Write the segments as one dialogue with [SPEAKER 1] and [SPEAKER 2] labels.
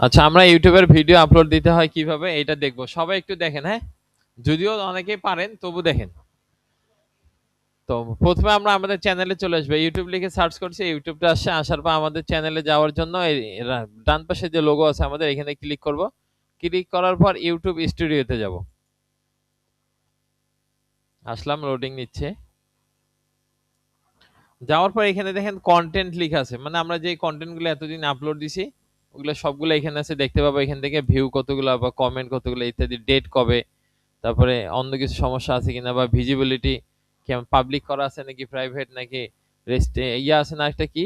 [SPEAKER 1] আচ্ছা, আমরা ইউটিউবের ভিডিও আপলোড দিতে হয় কিভাবে এটা দেখবো। সবাই একটু দেখেন, হ্যাঁ, যদিও অনেকেই পারেন তবু দেখেন। তো প্রথমে আমরা আমাদের চ্যানেলে চলে আসবো। ইউটিউব লিখে সার্চ করছি, ইউটিউবটা আসছে। আসার পর আমাদের চ্যানেলে যাওয়ার জন্য ডান পাশে যে লোগো আছে আমাদের, এখানে ক্লিক করব। ক্লিক করার পর ইউটিউব স্টুডিওতে যাব। আসলাম, লোডিং নিচ্ছে। যাওয়ার পর এখানে দেখেন কন্টেন্ট লেখা আছে, মানে আমরা যে কন্টেন্টগুলো এতদিন আপলোড দিছি ওগুলো সবগুলো এখানে আছে, দেখতে পাবো। এখান থেকে ভিউ কতগুলো বা কমেন্ট কতগুলো ইত্যাদি, ডেট কবে, তারপরে অন্য কিছু সমস্যা আছে কিনা, বা ভিজিবিলিটি কেমন, পাবলিক করা আছে নাকি প্রাইভেট, নাকি রেস্টে ইয়া আছে না একটা কি,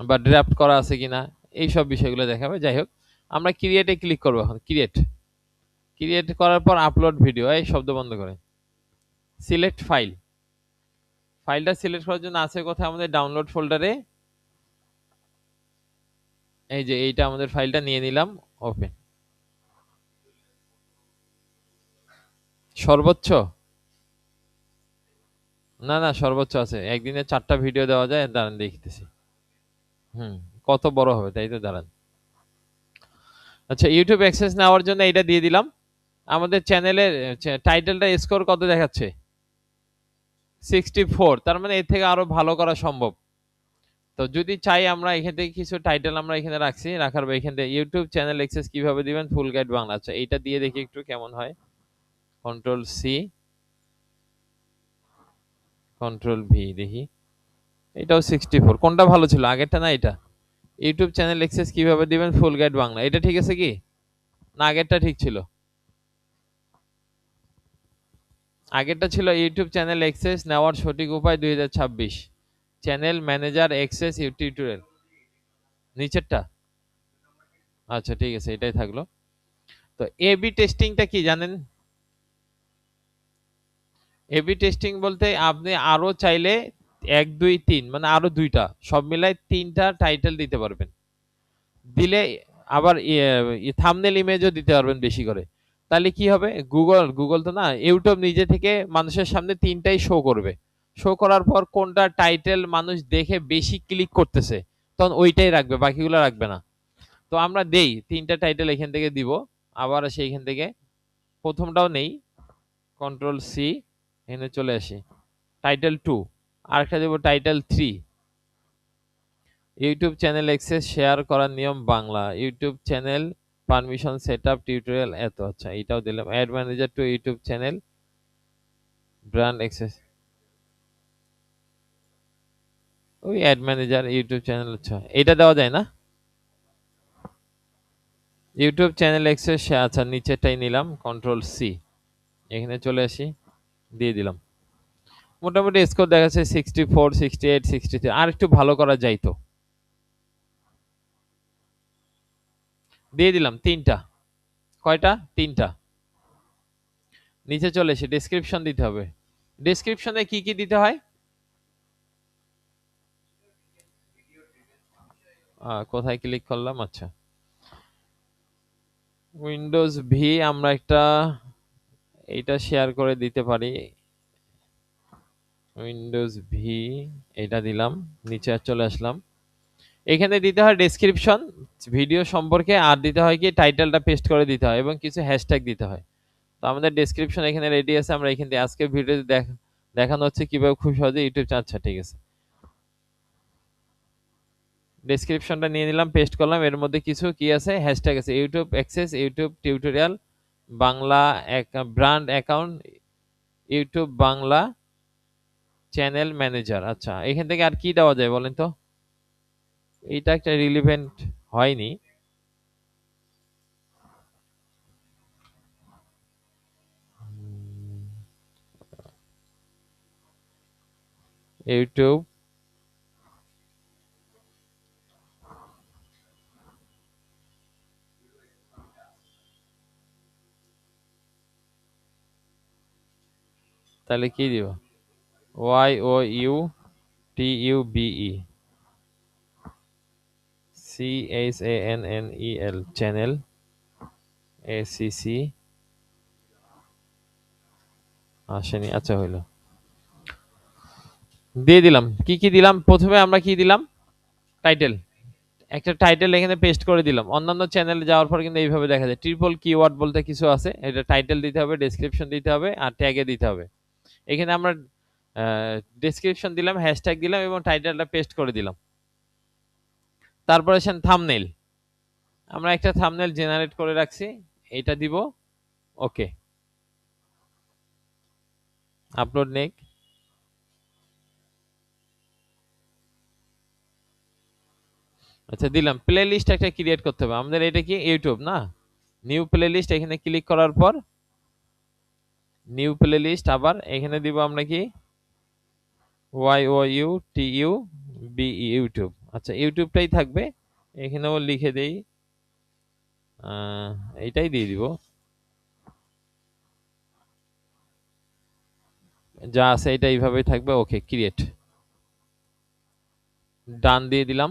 [SPEAKER 1] বা ড্রাফট করা আছে কিনা, এই সব বিষয়গুলো দেখাবে। যাই হোক, আমরা ক্রিয়েটে ক্লিক করবো এখন। ক্রিয়েট ক্রিয়েট করার পর আপলোড ভিডিও, এই শব্দ বন্ধ করে সিলেক্ট ফাইল। ফাইলটা সিলেক্ট করার জন্য আছে কোথায়, আমাদের ডাউনলোড ফোল্ডারে। এই যে এইটা আমাদের ফাইলটা নিয়ে নিলাম। ওপেন। সর্বোচ্চ না, না, সর্বোচ্চ আছে। একদিনে 4টা ভিডিও দেওয়া যায়, দাঁড়ান দেখতেছি। হুম, কত বড় হবে তাই তো, দাঁড়ান। আচ্ছা, ইউটিউব অ্যাক্সেস নেওয়ার জন্য এটা দিয়ে দিলাম। আমাদের চ্যানেলের টাইটেলটা স্কোর কত দেখাচ্ছে, 64। তার মানে এর থেকে আরো ভালো করা সম্ভব। তো যদি চাই আমরা এখান থেকে কিছু টাইটেল আমরা এখানে রাখছি, রাখার পর এখান থেকে ইউটিউব চ্যানেল অ্যাক্সেস কিভাবে দিবেন, ফুল গাইড বাংলা। আচ্ছা, এইটা দিয়ে দেখি একটু কেমন হয়। কন্ট্রোল সি, কন্ট্রোল ভি, দেখি। এটাও 64। কোনটা ভালো ছিল, আগেরটা না এটা? ইউটিউব চ্যানেল অ্যাক্সেস কিভাবে দিবেন, ফুল গাইড বাংলা, এটা ঠিক আছে কি না আগেরটা ঠিক ছিল? আগেরটা ছিল ইউটিউব চ্যানেল অ্যাক্সেস নেওয়ার সঠিক উপায় 2026, চ্যানেল ম্যানেজার অ্যাক্সেস টিউটোরিয়াল। নিচেরটা? আচ্ছা, ঠিক আছে, এটাই থাকলো। তো এবি টেস্টিংটা কি জানেন? এবি টেস্টিং বলতে আপনি আরো চাইলে 1 2 3 মানে আরো 2টা, সব মিলাই 3টা টাইটেল দিতে পারবেন। দিলে আবার থাম্বনেল ইমেজও দিতে পারবেন বেশি করে। তাহলে কি হবে, গুগল গুগল তো না, ইউটিউব নিজে থেকে মানুষের সামনে 3টাই শো করবে। শো করার পর কোনটা টাইটেল মানুষ দেখে বেশি ক্লিক করতেছে, তখন ওইটাই রাখবে, বাকিগুলো রাখবে না। তো আমরা দেই 3টা টাইটেল এখান থেকে দিব। আবার সেইখান থেকে প্রথমটাও নেই, কন্ট্রোল সি, এখানে চলে আসি, টাইটেল 2। আরেকটা দেব title 3, YouTube channel access share করার নিয়ম Bangla, YouTube channel permission setup tutorial এত। আচ্ছা, এটাও দিলাম। Ad manager to YouTube channel brand access, ওই অ্যাড ম্যানেজার ইউটিউব চ্যানেল। আচ্ছা, এটা দেওয়া যায় না, ইউটিউব চ্যানেল অ্যাক্সেস। আচ্ছা, নিচেরটাই নিলাম, কন্ট্রোল সি, এখানে চলে আসি, দিয়ে দিলাম। মোটামুটি স্কোর দেখাচ্ছে 64, 68, 63। আর একটু ভালো করা যাইতো। দিয়ে দিলাম 3টা। কয়টা? 3টা। নিচে চলে এসে ডেসক্রিপশন দিতে হবে। ডেসক্রিপশনে কি কি দিতে হয়? কোথায় ক্লিক করলাম? আচ্ছা, উইন্ডোজ ভি আমরা একটা এইটা শেয়ার করে দিতে পারি। উইন্ডোজ ভি, এটা দিলাম। নিচে চলে আসলাম। এখানে দিতে হয় ডেসক্রিপশন ভিডিও সম্পর্কে, আর দিতে হয় কি টাইটেলটা পেস্ট করে দিতে হয়, এবং কিছু হ্যাশট্যাগ দিতে হয়। তো আমাদের ডেসক্রিপশন এখানে রেডি আছে। আমরা এখান থেকে আজকে ভিডিওতে দেখানো হচ্ছে কিভাবে খুব সহজে ইউটিউব। আচ্ছা, ঠিক আছে, ডেসক্রিপশনটা নিয়ে নিলাম, পেস্ট করলাম। এর মধ্যে কিছু কি আছে, হ্যাশট্যাগ আছে, YouTube access, YouTube tutorial, Bangla brand account, YouTube Bangla channel manager. আচ্ছা, এখান থেকে আর কি দেওয়া যায় বলেন তো? এইটা একটা রিলিভেন্ট হয়নি। ইউটিউব তাহলে কি দিব? YOUTUBE CHANNEL চ্যানেল ACC আসেনি। আচ্ছা, হইলো, দিয়ে দিলাম। কি কি দিলাম? প্রথমে আমরা কি দিলাম? টাইটেল। একটা টাইটেল এখানে পেস্ট করে দিলাম। অন্যান্য চ্যানেলে যাওয়ার পর কিন্তু এইভাবে দেখা যায় ট্রিপল কিওয়ার্ড বলতে কিছু আছে, এটা টাইটেল দিতে হবে, ডেসক্রিপশন দিতে হবে আর ট্যাগে দিতে হবে। এখানে আমরা ডেসক্রিপশন দিলাম, হ্যাশট্যাগ দিলাম এবং টাইটেলটা পেস্ট করে দিলাম। তারপরে আসেন থাম্বনেইল, আমরা একটা থাম্বনেইল জেনারেট করে রাখছি, এটা দিব, ওকে, আপলোড নেক। আচ্ছা দিলাম। প্লে লিস্ট একটা ক্রিয়েট করতে হবে আমাদের, এটা কি ইউটিউব না, নিউ প্লে লিস্ট, এখানে ক্লিক করার পর নিউ প্লে লিস্ট, আবার এখানে দিব আমরা কি YOUTUBE ইউটিউব। আচ্ছা ইউটিউবটাই থাকবে, এখানেও লিখে দেই, এইটাই দিয়ে দিব, যা আছে এটা এইভাবেই থাকবে, ওকে ক্রিয়েট, ডান দিয়ে দিলাম।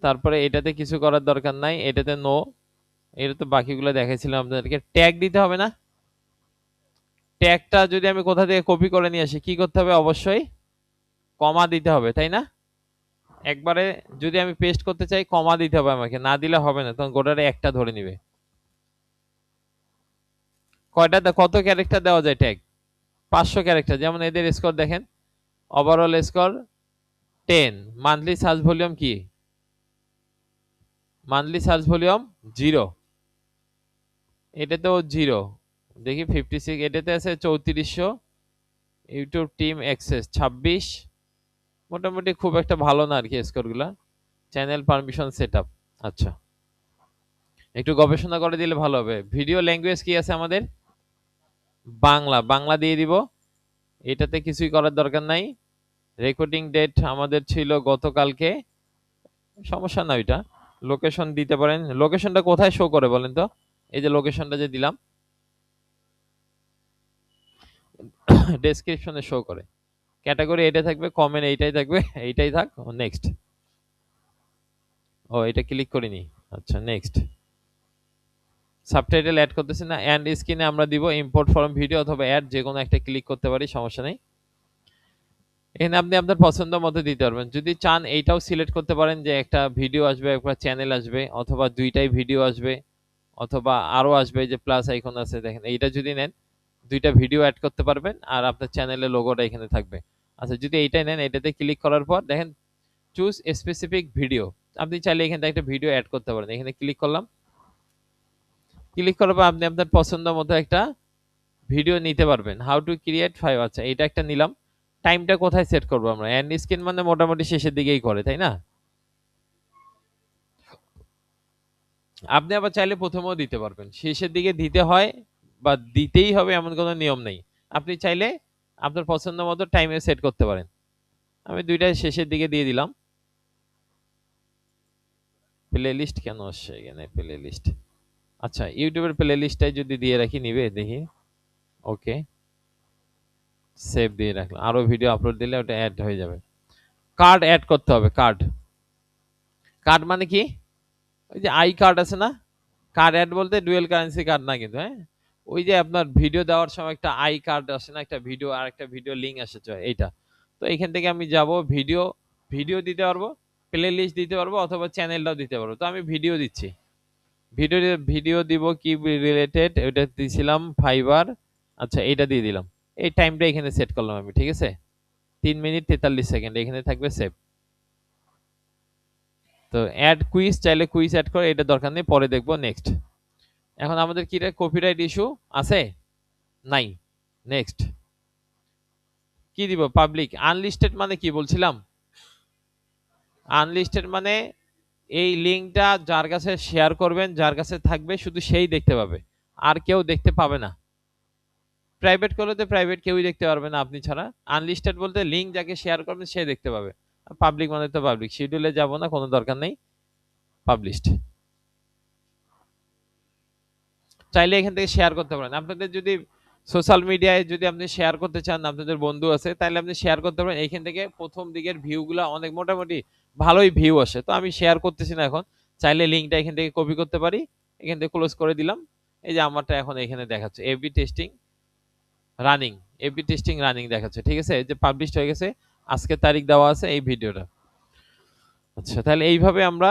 [SPEAKER 1] তারপরে এটাতে কিছু করার দরকার নাই, এটাতে নো, এটা তো বাকিগুলো দেখাইছিলাম আপনাদেরকে। ট্যাগ দিতে হবে না, ট্যাগটা যদি আমি কোথা থেকে কপি করে নিয়ে আসি, কি করতে হবে, অবশ্যই কমা দিতে হবে, তাই না? একবারে যদি আমি পেস্ট করতে চাই কমা দিতে হবে আমাকে, না দিলে হবে না, তখন গোটারে একটা ধরে নিবে। কত ক্যারেক্টার দেওয়া যায় ট্যাগ? 500 ক্যারেক্টার। যেমন এদের স্কোর দেখেন, overall score 10, monthly search volume কি, মান্থলি সার্চ ভলিউম 0, এটাতেও 0, দেখি 56, এটাতে আছে 3400, ইউটিউব টিম অ্যাক্সেস 26, মোটামুটি খুব একটা ভালো না আর কি স্কোরগুলা। চ্যানেল পারমিশন সেটআপ, আচ্ছা একটু গবেষণা করে দিলে ভালো হবে। ভিডিও ল্যাঙ্গুয়েজ কি আছে আমাদের, বাংলা, বাংলা দিয়ে দিব, এটাতে কিছুই করার দরকার নাই। রেকর্ডিং ডেট আমাদের ছিল গতকালকে, সমস্যা না ওইটা। লোকেশন দিতে পারেন, লোকেশনটা কোথায় শো করে বলেন তো, এই যে লোকেশনটা যে দিলাম ডেসক্রিপশনে শো করে। ক্যাটাগরি এটা থাকবে, কমেন্ট এইটাই থাকবে, এইটাই থাক, নেক্সট। ও এটা ক্লিক করিনি, আচ্ছা নেক্সট। সাবটাইটেল অ্যাড করতেছি না, এন্ড স্ক্রিনে আমরা দিব ইম্পোর্ট ফ্রম ভিডিও অথবা অ্যাড, যে কোনো একটা ক্লিক করতে পারি, সমস্যা নেই। এখানে আপনি আপনার পছন্দ মতো দিতে পারবেন, যদি চান এইটাও সিলেক্ট করতে পারেন যে একটা ভিডিও আসবে, একটা চ্যানেল আসবে, অথবা দুইটাই ভিডিও আসবে, অথবা আরো আসবে, যে প্লাস আইকন আছে দেখেন, এইটা যদি নেন দুইটা ভিডিও অ্যাড করতে পারবেন আর আপনার চ্যানেলের লোগোটা এখানে থাকবে। আচ্ছা যদি এইটাই নেন, এটাতে ক্লিক করার পর দেখেন চুজ স্পেসিফিক ভিডিও, আপনি চাইলে এখানে একটা ভিডিও অ্যাড করতে পারেন, এখানে ক্লিক করলাম। ক্লিক করার পর আপনি আপনার পছন্দ মতো একটা ভিডিও নিতে পারবেন। হাউ টু ক্রিয়েট 5, আচ্ছা এটা একটা নিলাম। টাইমটা কোথায় সেট করবো আমরা, এন্ড স্ক্রিন মানে মোটামুটি শেষের দিকেই করে, তাই না? আপনি আবার চাইলে প্রথমেও দিতে পারবেন, শেষের দিকে দিতে হয় বা দিতেই হবে এমন কোনো নিয়ম নেই, আপনি চাইলে আপনার পছন্দ মতো টাইমে সেট করতে পারেন। আমি দুইটাই শেষের দিকে দিয়ে দিলাম। প্লে লিস্ট কেন আসছে এখানে, প্লে লিস্ট, আচ্ছা ইউটিউবের প্লে লিস্টটাই যদি দিয়ে রাখি, নিবে দেখি, ওকে সেভ দিয়ে রাখলাম, আরো ভিডিও আপলোড দিলে ওটা অ্যাড হয়ে যাবে। কার্ড অ্যাড করতে হবে, কার্ড, কার্ড মানে কি, ওই যে আই কার্ড আছে না, কার্ড অ্যাড বলতে ডুয়েল কারেন্সি কার্ড না কিন্তু, হ্যাঁ ওই যে আপনার ভিডিও দেওয়ার সময় একটা আই কার্ড আসে না, একটা ভিডিও আর একটা ভিডিও লিঙ্ক আসে, এইটা। তো এখান থেকে আমি যাব ভিডিও, ভিডিও দিতে পারবো, প্লে লিস্ট দিতে পারবো, অথবা চ্যানেলটাও দিতে পারবো। তো আমি ভিডিও দিচ্ছি, ভিডিও ভিডিও দিব কি রিলেটেড, ওটা দিয়েছিলাম ফাইবার, আচ্ছা এইটা দিয়ে দিলাম। এই টাইমটা এখানে সেট করলাম আমি, ঠিক আছে 3 মিনিট 43 সেকেন্ড, এখানে থাকবে সেভ। তো অ্যাড কুইজ, চাইলে কুইজ অ্যাড করে, এটা দরকার নেই, পরে দেখবো, নেক্সট। এখন আমাদের কি কপিরাইট ইস্যু আছে, নাই, নেক্সট। কি দিব, পাবলিক। আনলিস্টেড মানে কি বলছিলাম, আনলিস্টেড মানে এই লিঙ্কটা যার কাছে শেয়ার করবেন, যার কাছে থাকবে শুধু সেই দেখতে পাবে, আর কেউ দেখতে পাবে না। প্রাইভেট করলে তো প্রাইভেট কেউই দেখতে পারবে না আপনি ছাড়া। আনলিস্টেড বলতে লিঙ্ক যাকে শেয়ার করবেন সে দেখতে পাবে। পাবলিক মানে তো পাবলিক, শিডিউলে যাব না, কোনো দরকার নেই, পাবলিশড। চাইলে এখান থেকে শেয়ার করতে পারেন, আপনাদের যদি সোশ্যাল মিডিয়ায় যদি আপনি শেয়ার করতে চান, আপনাদের বন্ধু আছে, তাহলে আপনি শেয়ার করতে পারেন। এখান থেকে প্রথম দিকের ভিউগুলো অনেক মোটামুটি ভালোই ভিউ আসে, তো আমি শেয়ার করতেছি না এখন, চাইলে লিঙ্কটা এখান থেকে কপি করতে পারি, এখান থেকে ক্লোজ করে দিলাম। এই যে আমারটা এখন এখানে দেখাচ্ছে AB testing running, AB testing running দেখাচ্ছে, ঠিক আছে, এই যে পাবলিশড হয়ে গেছে, আজকে তারিখ দেওয়া আছে এই ভিডিওটা। আচ্ছা, তাহলে এইভাবে আমরা